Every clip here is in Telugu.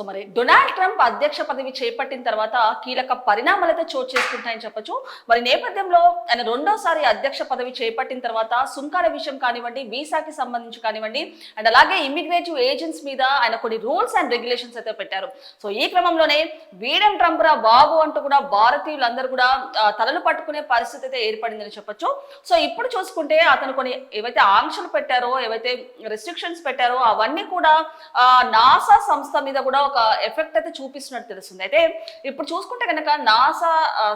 సో మరి డొనాల్డ్ ట్రంప్ అధ్యక్ష పదవి చేపట్టిన తర్వాత కీలక పరిణామాలైతే చోటు చేసుకుంటాయని చెప్పొచ్చు. మరి నేపథ్యంలో ఆయన రెండోసారి అధ్యక్ష పదవి చేపట్టిన తర్వాత సుంకాల విషయం కానివ్వండి, వీసాకి సంబంధించి కానివ్వండి, అండ్ అలాగే ఇమిగ్రేటివ్ ఏజెంట్స్ మీద ఆయన కొన్ని రూల్స్ అండ్ రెగ్యులేషన్స్ అయితే పెట్టారు. సో ఈ క్రమంలోనే వీడెం ట్రంప్ రా బాబు అంటూ కూడా భారతీయులందరూ కూడా తలలు పట్టుకునే పరిస్థితి అయితే ఏర్పడిందని చెప్పొచ్చు. సో ఇప్పుడు చూసుకుంటే అతను కొన్ని ఏవైతే ఆంక్షలు పెట్టారో, ఏవైతే రెస్ట్రిక్షన్స్ పెట్టారో అవన్నీ కూడా నాసా సంస్థ మీద కూడా ఒక ఎఫెక్ట్ అయితే చూపిస్తున్నట్టు తెలుస్తుంది. అయితే ఇప్పుడు చూసుకుంటే కనుక నాసా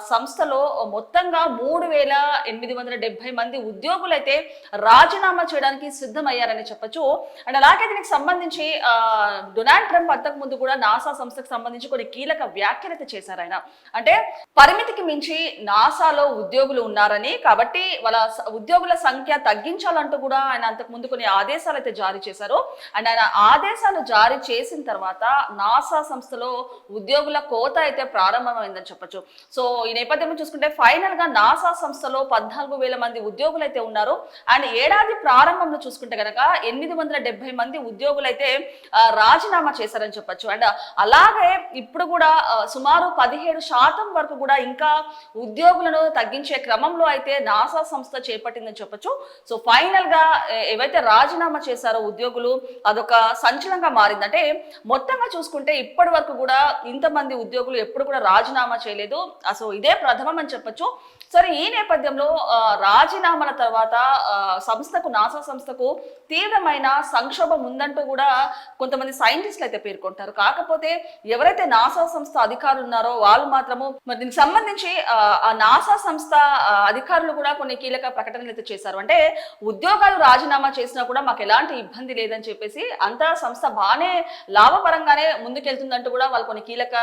సంస్థలో మొత్తంగా 3870 మంది ఉద్యోగులు అయితే రాజీనామా చేయడానికి సిద్ధమయ్యారని చెప్పొచ్చు. అండ్ అలాగే దీనికి సంబంధించి డొనాల్డ్ ట్రంప్ అంతకు ముందు కూడా నాసా సంస్థకు సంబంధించి కొన్ని కీలక వ్యాఖ్యలు అయితే చేశారు. ఆయన అంటే పరిమితికి మించి నాసాలో ఉద్యోగులు ఉన్నారని, కాబట్టి వాళ్ళ ఉద్యోగుల సంఖ్య తగ్గించాలంటూ కూడా ఆయన అంతకు ముందు కొన్ని ఆదేశాలు అయితే జారీ చేశారు. అండ్ ఆయన ఆదేశాలు జారీ చేసిన తర్వాత నాసా సంస్థలో ఉద్యోగుల కోత అయితే ప్రారంభమైందని చెప్పొచ్చు. సో ఈ నేపథ్యంలో చూసుకుంటే ఫైనల్ గా నాసా సంస్థలో 14,000 మంది ఉద్యోగులు అయితే ఉన్నారు. అండ్ ఏడాది ప్రారంభంలో చూసుకుంటే కనుక 870 మంది ఉద్యోగులు అయితే రాజీనామా చేశారని చెప్పొచ్చు. అండ్ అలాగే ఇప్పుడు కూడా సుమారు 17% వరకు కూడా ఇంకా ఉద్యోగులను తగ్గించే క్రమంలో అయితే నాసా సంస్థ చేపట్టిందని చెప్పొచ్చు. సో ఫైనల్ గా ఏవైతే రాజీనామా చేశారో ఉద్యోగులు అదొక సంచలనంగా మారింది. అంటే మొత్తంగా చూసుకుంటే ఇప్పటి వరకు కూడా ఇంతమంది ఉద్యోగులు ఎప్పుడు కూడా రాజీనామా చేయలేదు. అసలు ఇదే ప్రథమం అని చెప్పొచ్చు. సరే ఈ నేపథ్యంలో రాజీనామాల తర్వాత నాసా సంస్థకు తీవ్రమైన సంక్షోభం ఉందంటూ కూడా కొంతమంది సైంటిస్టులు అయితే పేర్కొంటారు. కాకపోతే ఎవరైతే నాసా సంస్థ అధికారులు ఉన్నారో వాళ్ళు మాత్రము మరి దీనికి సంబంధించి ఆ నాసా సంస్థ అధికారులు కూడా కొన్ని కీలక ప్రకటనలు అయితే చేశారు. అంటే ఉద్యోగాలు రాజీనామా చేసినా కూడా మాకు ఎలాంటి ఇబ్బంది లేదని చెప్పేసి అంతా సంస్థ బాగానే లాభపరంగానే ముందుకెళ్తుందంటూ కూడా వాళ్ళు కొన్ని కీలక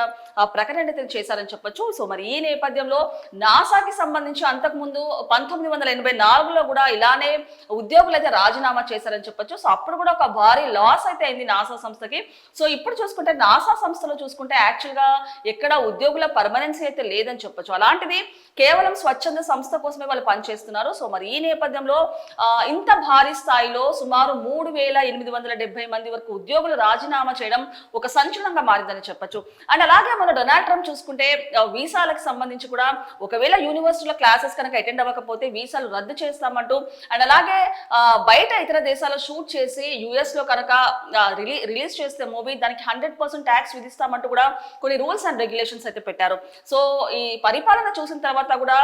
ప్రకటన అయితే చేశారని చెప్పొచ్చు. సో మరి ఈ నేపథ్యంలో నాసాకి సంబంధించి అంతకు ముందు 1984లో కూడా ఇలానే ఉద్యోగులు అయితే రాజీనామా చేశారని చెప్పొచ్చు. సో అప్పుడు కూడా ఒక భారీ లాస్ అయితే అయింది నాసా సంస్థకి. సో ఇప్పుడు చూసుకుంటే నాసా సంస్థలో చూసుకుంటే యాక్చువల్ గా ఎక్కడ ఉద్యోగుల పర్మనెన్సీ అయితే లేదని చెప్పొచ్చు. అలాంటిది కేవలం స్వచ్ఛంద సంస్థ కోసమే వాళ్ళు పనిచేస్తున్నారు. సో మరి ఈ నేపథ్యంలో ఇంత భారీ స్థాయిలో సుమారు 3870 మంది వరకు ఉద్యోగులు రాజీనామా చేయడం ఒక సంచలనంగా మారిందని చెప్పొచ్చు. అండ్ అలాగే మన డొనాల్డ్ ట్రంప్ చూసుకుంటే వీసాలకు సంబంధించి కూడా ఒకవేళ యూనివర్సిటీలో క్లాసెస్ కనుక అటెండ్ అవ్వకపోతే వీసాలు రద్దు చేస్తామంటూ, అండ్ అలాగే బయట ఇతర దేశాల్లో షూట్ చేసి యుఎస్ లో కనుక రిలీజ్ చేస్తే మూవీ దానికి 100% ట్యాక్స్ విధిస్తామంటూ కూడా కొన్ని రూల్స్ అండ్ రెగ్యులేషన్స్ అయితే పెట్టారు. సో ఈ పరిపాలన చూసిన తర్వాత కూడా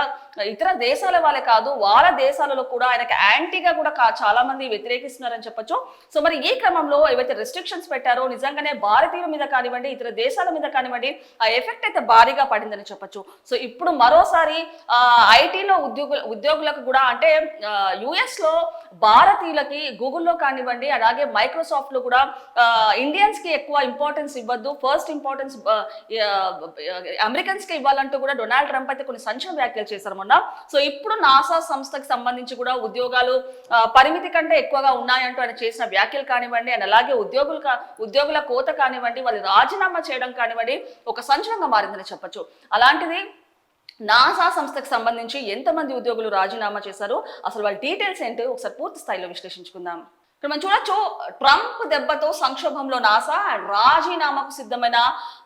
ఇతర దేశాల వాళ్ళే కాదు వాళ్ళ దేశాలలో కూడా ఆయనకి యాంటీగా కూడా చాలా మంది వ్యతిరేకిస్తున్నారని చెప్పొచ్చు. సో మరి ఈ క్రమంలో ఏవైతే రెస్ట్రిక్షన్స్ పెట్టారో నిజంగానే భారతీయుల మీద కానివ్వండి, ఇతర దేశాల మీద కానివ్వండి ఆ ఎఫెక్ట్ అయితే భారీగా పడిందని చెప్పొచ్చు. సో ఇప్పుడు మరోసారి ఐటీలో ఉద్యోగులకు కూడా అంటే యుఎస్ లో భారతీయులకి గూగుల్లో కానివ్వండి, అలాగే మైక్రోసాఫ్ట్ లో కూడా ఇండియన్స్ కి ఎక్కువ ఇంపార్టెన్స్ ఇవ్వద్దు, ఫస్ట్ ఇంపార్టెన్స్ అమెరికన్స్ కి ఇవ్వాలంటూ కూడా డొనాల్డ్ ట్రంప్ అయితే కొన్ని సంచలన వ్యాఖ్యలు చేశారు మొన్న. సో ఇప్పుడు నాసా సంస్థకి సంబంధించి కూడా ఉద్యోగాలు పరిమితి కంటే ఎక్కువగా ఉన్నాయంటూ ఆయన చేసిన వ్యాఖ్యలు కానివ్వండి, అండ్ అలాగే ఉద్యోగుల కోత కానివ్వండి, వాళ్ళు రాజీనామా చేయడం కానివ్వండి ఒక సంచలనంగా మారిందని చెప్పొచ్చు. అలాంటిది నాసా సంస్థకు సంబంధించి ఎంతమంది ఉద్యోగులు రాజీనామా చేశారు, అసలు వాళ్ళ డీటెయిల్స్ ఏంటో ఒకసారి పూర్తి స్థాయిలో విశ్లేషించుకుందాం. ఇక్కడ మనం చూడొచ్చు, ట్రంప్ దెబ్బతో సంక్షోభంలో నాసా రాజీనామాకు సిద్ధమైన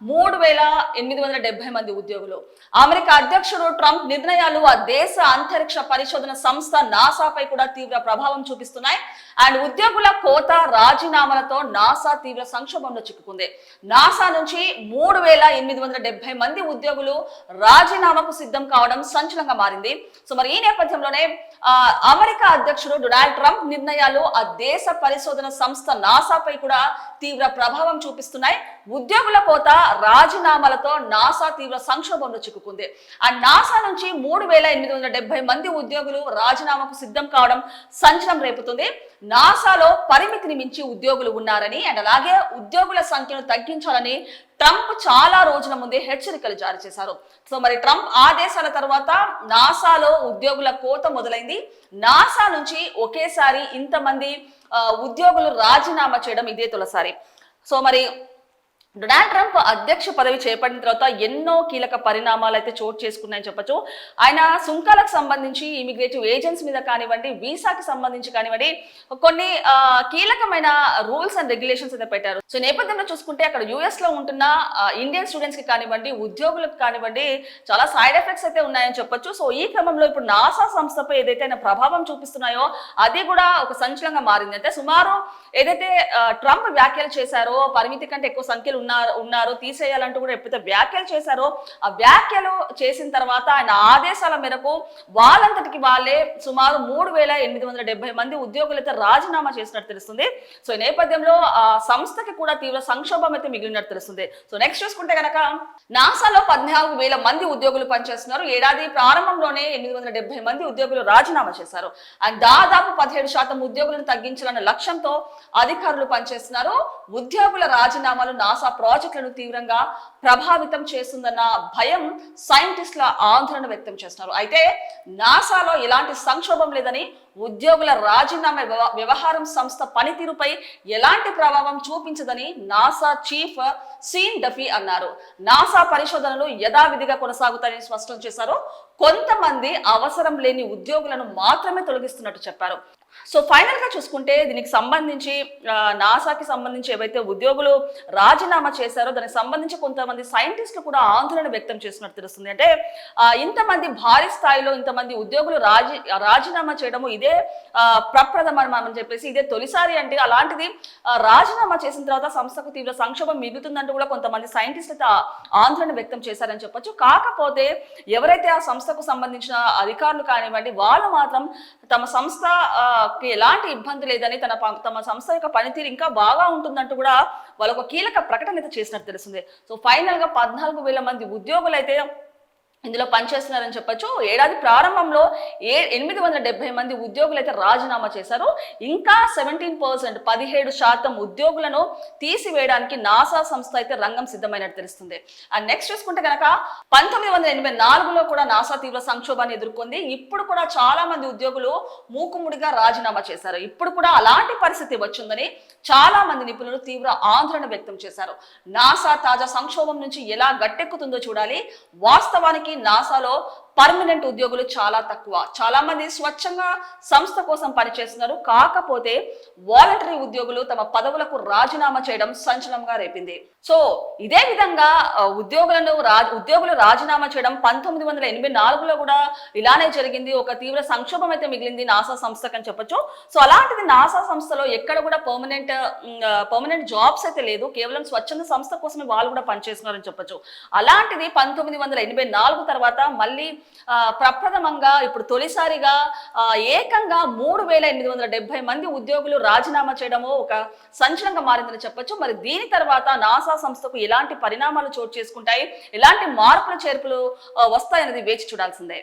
3870 మంది ఉద్యోగులు. అమెరికా అధ్యక్షుడు ట్రంప్ నిర్ణయాలు ఆ దేశ అంతరిక్ష పరిశోధన సంస్థ నాసాపై కూడా తీవ్ర ప్రభావం చూపిస్తున్నాయి. అండ్ ఉద్యోగుల కోత రాజీనామాలతో నాసా తీవ్ర సంక్షోభంలో చిక్కుకుంది. నాసా నుంచి 3870 మంది ఉద్యోగులు రాజీనామాకు సిద్ధం కావడం సంచలనంగా మారింది. సో మరి ఈ నేపథ్యంలోనే అమెరికా అధ్యక్షుడు డొనాల్డ్ ట్రంప్ నిర్ణయాలు ఆ దేశ పరిశోధన సంస్థ నాసాపై కూడా తీవ్ర ప్రభావం చూపిస్తున్నాయి. ఉద్యోగుల కోత రాజీనామాలతో నాసా తీవ్ర సంక్షోభంలో చిక్కుకుంది. ఆ నాసా నుంచి 3870 మంది ఉద్యోగులు రాజీనామాకు సిద్ధం కావడం సంచలనం రేపుతుంది. నాసాలో పరిమితిని మించి ఉద్యోగులు ఉన్నారని, అండ్ అలాగే ఉద్యోగుల సంఖ్యను తగ్గించాలని ట్రంప్ చాలా రోజుల ముందే హెచ్చరికలు జారీ చేశారు. సో మరి ట్రంప్ ఆదేశాల తర్వాత నాసాలో ఉద్యోగుల కోత మొదలైంది. నాసా నుంచి ఒకేసారి ఇంతమంది ఉద్యోగులు రాజీనామా చేయడం ఇదే తొలిసారి. సో మరి డొనాల్డ్ ట్రంప్ అధ్యక్ష పదవి చేపట్టిన తర్వాత ఎన్నో కీలక పరిణామాలు అయితే చోటు చేసుకున్నాయని చెప్పొచ్చు. ఆయన సుంకాలకు సంబంధించి, ఇమిగ్రేటివ్ ఏజెంట్స్ మీద కానివ్వండి, వీసాకి సంబంధించి కానివ్వండి, కొన్ని కీలకమైన రూల్స్ అండ్ రెగ్యులేషన్స్ అయితే పెట్టారు. సో నేపథ్యంలో చూసుకుంటే అక్కడ యుఎస్ లో ఉంటున్న ఇండియన్ స్టూడెంట్స్ కి కానివ్వండి, ఉద్యోగులకు కానివ్వండి, చాలా సైడ్ ఎఫెక్ట్స్ అయితే ఉన్నాయని చెప్పొచ్చు. సో ఈ క్రమంలో ఇప్పుడు నాసా సంస్థపై ఏదైతే ఆయన ప్రభావం చూపిస్తున్నాయో అది కూడా ఒక సంచలనంగా మారింది. అంటే సుమారు ఏదైతే ట్రంప్ వ్యాఖ్యలు చేశారో, పరిమితి కంటే ఎక్కువ సంఖ్యలో ఉన్నారు తీసేయాలంటూ కూడా ఎప్పుడైతే వ్యాఖ్యలు చేశారో, ఆ వ్యాఖ్యలు చేసిన తర్వాత ఆయన ఆదేశాల మేరకు వాళ్ళంతటికి వాళ్ళే సుమారు 3,870 మంది ఉద్యోగులైతే రాజీనామా చేసినట్టు తెలుస్తుంది. సో ఈ నేపథ్యంలో ఆ సంస్థకి కూడా తీవ్ర సంక్షోభం అయితే మిగిలినట్టు తెలుస్తుంది. సో నెక్స్ట్ చూసుకుంటే కనుక నాసాలో 14,000 మంది ఉద్యోగులు పనిచేస్తున్నారు. ఏడాది ప్రారంభంలోనే 870 మంది ఉద్యోగులు రాజీనామా చేశారు. అండ్ దాదాపు 17% ఉద్యోగులను తగ్గించాలన్న లక్ష్యంతో అధికారులు పనిచేస్తున్నారు. ఉద్యోగుల రాజీనామాలు నాసా ప్రాజెక్టులను తీవ్రంగా ప్రభావితం చేస్తుందన్న భయం సైంటిస్టుల ఆందోళన వ్యక్తం చేస్తున్నారు. అయితే నాసాలో ఎలాంటి సంక్షోభం లేదని, ఉద్యోగుల రాజీనామా వ్యవహారం సంస్థ పనితీరుపై ఎలాంటి ప్రభావం చూపించదని నాసా చీఫ్ సీన్ డఫీ అన్నారు. నాసా పరిశోధనలు యథావిధిగా కొనసాగుతాయని స్పష్టం చేశారు. కొంతమంది అవసరం లేని ఉద్యోగులను మాత్రమే తొలగిస్తున్నట్టు చెప్పారు. సో ఫైనల్ గా చూసుకుంటే దీనికి సంబంధించి నాసాకి సంబంధించి ఏవైతే ఉద్యోగులు రాజీనామా చేశారో దానికి సంబంధించి కొంతమంది సైంటిస్టులు కూడా ఆందోళన వ్యక్తం చేసినట్టు తెలుస్తుంది. అంటే ఇంతమంది భారీ స్థాయిలో ఇంతమంది ఉద్యోగులు రాజీనామా చేయడము ఇదే ప్రప్రథమం అని చెప్పేసి, ఇదే తొలిసారి అంటే, అలాంటిది రాజీనామా చేసిన తర్వాత సంస్థకు తీవ్ర సంక్షోభం మిగులుతుందంటూ కూడా కొంతమంది సైంటిస్టులు ఆందోళన వ్యక్తం చేశారని చెప్పొచ్చు. కాకపోతే ఎవరైతే ఆ సంస్థకు సంబంధించిన అధికారులు కానివ్వండి, వాళ్ళు మాత్రం తమ సంస్థ ఎలాంటి ఇబ్బంది లేదని, తమ సంస్థ యొక్క పనితీరు ఇంకా బాగా ఉంటుందంటూ కూడా వాళ్ళు ఒక కీలక ప్రకటన అయితే చేసినట్టు తెలుస్తుంది. సో ఫైనల్ గా 14,000 మంది ఉద్యోగులు అయితే ఇందులో పనిచేస్తున్నారని చెప్పొచ్చు. ఏడాది ప్రారంభంలో 870 మంది ఉద్యోగులు అయితే రాజీనామా చేశారు. ఇంకా 17% ఉద్యోగులను తీసివేయడానికి నాసా సంస్థ అయితే రంగం సిద్ధమైనట్టు తెలుస్తుంది. అండ్ నెక్స్ట్ చూసుకుంటే కనుక 1984లో కూడా నాసా తీవ్ర సంక్షోభాన్ని ఎదుర్కొంది. ఇప్పుడు కూడా చాలా మంది ఉద్యోగులు మూకుముడిగా రాజీనామా చేశారు. ఇప్పుడు కూడా అలాంటి పరిస్థితి వచ్చిందని చాలా మంది నిపుణులు తీవ్ర ఆందోళన వ్యక్తం చేశారు. నాసా తాజా సంక్షోభం నుంచి ఎలా గట్టెక్కుతుందో చూడాలి. వాస్తవానికి నాసాలో పర్మనెంట్ ఉద్యోగులు చాలా తక్కువ. చాలా మంది స్వచ్ఛంగా సంస్థ కోసం పనిచేస్తున్నారు. కాకపోతే వాలంటరీ ఉద్యోగులు తమ పదవులకు రాజీనామా చేయడం సంచలనంగా రేపింది. సో ఇదే విధంగా ఉద్యోగులు రాజీనామా చేయడం 1984లో కూడా ఇలానే జరిగింది. ఒక తీవ్ర సంక్షోభం అయితే మిగిలింది నాసా సంస్థకు అని చెప్పొచ్చు. సో అలాంటిది నాసా సంస్థలో ఎక్కడ కూడా పర్మనెంట్ జాబ్స్ అయితే లేదు. కేవలం స్వచ్ఛంద సంస్థ కోసమే వాళ్ళు కూడా పనిచేస్తున్నారని చెప్పొచ్చు. అలాంటిది 1984 తర్వాత మళ్ళీ ప్రప్రథమంగా ఇప్పుడు తొలిసారిగా ఏకంగా 3,870 మంది ఉద్యోగులు రాజీనామా చేయడము ఒక సంచలనంగా మారిందని చెప్పొచ్చు. మరి దీని తర్వాత నాసా సంస్థకు ఎలాంటి పరిణామాలు చోటు చేసుకుంటాయి, ఎలాంటి మార్పులు చేర్పులు వస్తాయనేది వేచి చూడాల్సిందే.